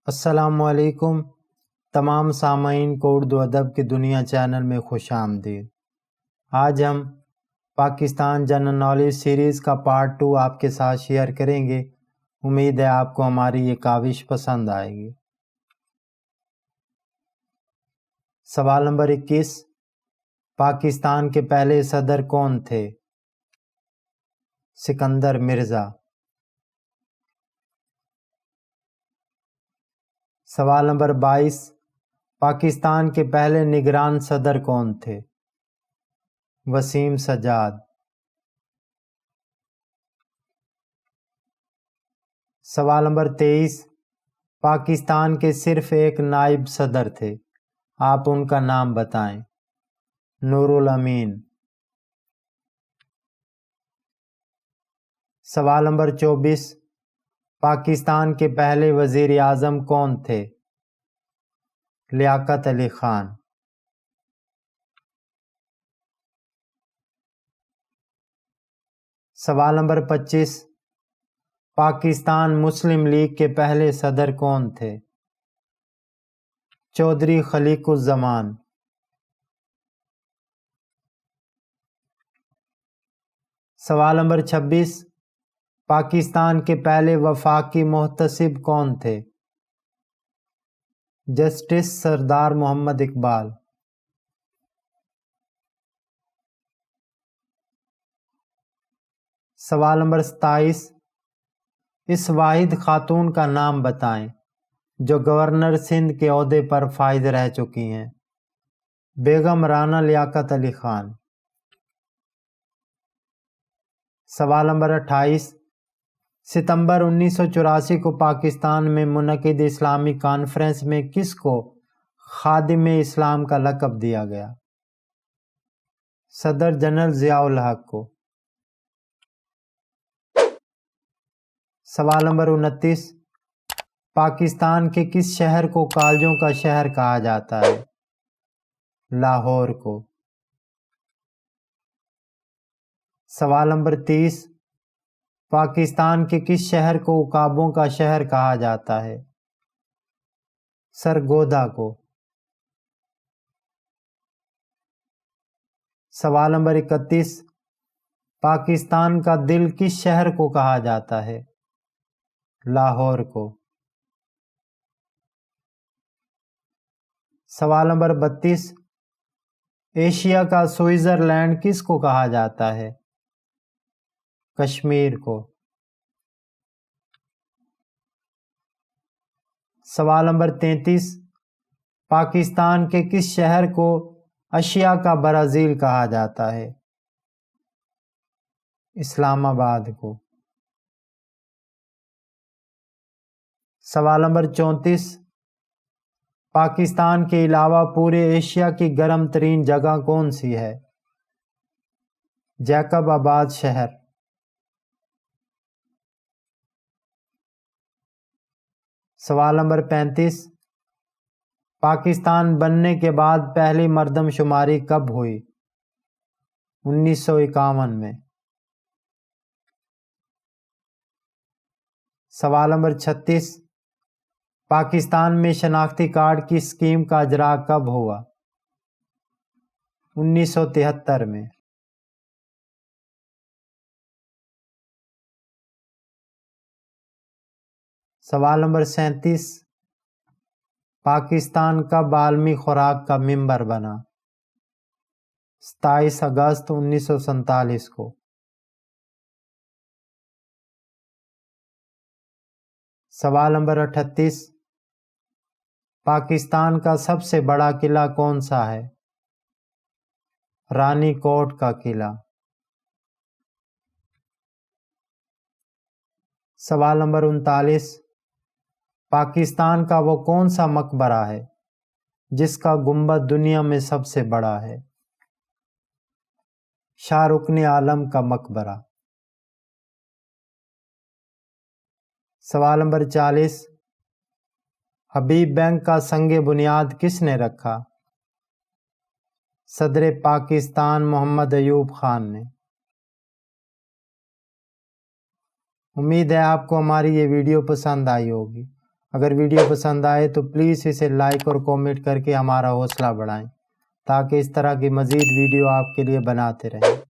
السلام علیکم تمام سامعین کو اردو ادب کی دنیا چینل میں خوش آمدید۔ آج ہم پاکستان جنرل نالج سیریز کا پارٹ 2 آپ کے ساتھ شیئر کریں گے۔ امید ہے آپ کو ہماری یہ کاوش پسند آئے گی۔ سوال نمبر 21، پاکستان کے پہلے صدر کون تھے؟ سکندر مرزا۔ سوال نمبر 22، پاکستان کے پہلے نگران صدر کون تھے؟ وسیم سجاد۔ سوال نمبر 23، پاکستان کے صرف ایک نائب صدر تھے، آپ ان کا نام بتائیں۔ نور الامین۔ سوال نمبر 24، پاکستان کے پہلے وزیر اعظم کون تھے؟ لیاقت علی خان۔ سوال نمبر 25، پاکستان مسلم لیگ کے پہلے صدر کون تھے؟ چودھری خلیق الزمان۔ سوال نمبر 26، پاکستان کے پہلے وفاقی محتسب کون تھے؟ جسٹس سردار محمد اقبال۔ سوال نمبر 27، اس واحد خاتون کا نام بتائیں جو گورنر سندھ کے عہدے پر فائز رہ چکی ہیں۔ بیگم رانا لیاقت علی خان۔ سوال نمبر 28، ستمبر 1984 کو پاکستان میں منعقد اسلامی کانفرنس میں کس کو خادم اسلام کا لقب دیا گیا؟ صدر جنرل ضیاء الحق کو۔ سوال نمبر 29، پاکستان کے کس شہر کو کالجوں کا شہر کہا جاتا ہے؟ لاہور کو۔ سوال نمبر 30، پاکستان کے کس شہر کو عقابوں کا شہر کہا جاتا ہے؟ سرگودا کو۔ سوال نمبر 31، پاکستان کا دل کس شہر کو کہا جاتا ہے؟ لاہور کو۔ سوال نمبر 32، ایشیا کا سوئٹزرلینڈ کس کو کہا جاتا ہے؟ کشمیر کو۔ سوال نمبر 33، پاکستان کے کس شہر کو ایشیا کا برازیل کہا جاتا ہے؟ اسلام آباد کو۔ سوال نمبر 34، پاکستان کے علاوہ پورے ایشیا کی گرم ترین جگہ کون سی ہے؟ جیکب آباد شہر۔ سوال نمبر 35، پاکستان بننے کے بعد پہلی مردم شماری کب ہوئی؟ 1951 میں۔ سوال نمبر 36، پاکستان میں شناختی کارڈ کی اسکیم کا اجراء کب ہوا؟ 1973 میں۔ سوال نمبر 37، پاکستان کب عالمی خوراک کا ممبر بنا؟ 27 اگست 1947 کو۔ سوال نمبر 38، پاکستان کا سب سے بڑا قلعہ کون سا ہے؟ رانی کوٹ کا قلعہ۔ سوال نمبر 39، پاکستان کا وہ کون سا مقبرہ ہے جس کا گنبد دنیا میں سب سے بڑا ہے؟ شاہ رکن عالم کا مقبرہ۔ سوال نمبر 40، حبیب بینک کا سنگ بنیاد کس نے رکھا؟ صدر پاکستان محمد ایوب خان نے۔ امید ہے آپ کو ہماری یہ ویڈیو پسند آئی ہوگی۔ اگر ویڈیو پسند آئے تو پلیز اسے لائک اور کومنٹ کر کے ہمارا حوصلہ بڑھائیں تاکہ اس طرح کی مزید ویڈیو آپ کے لیے بناتے رہیں۔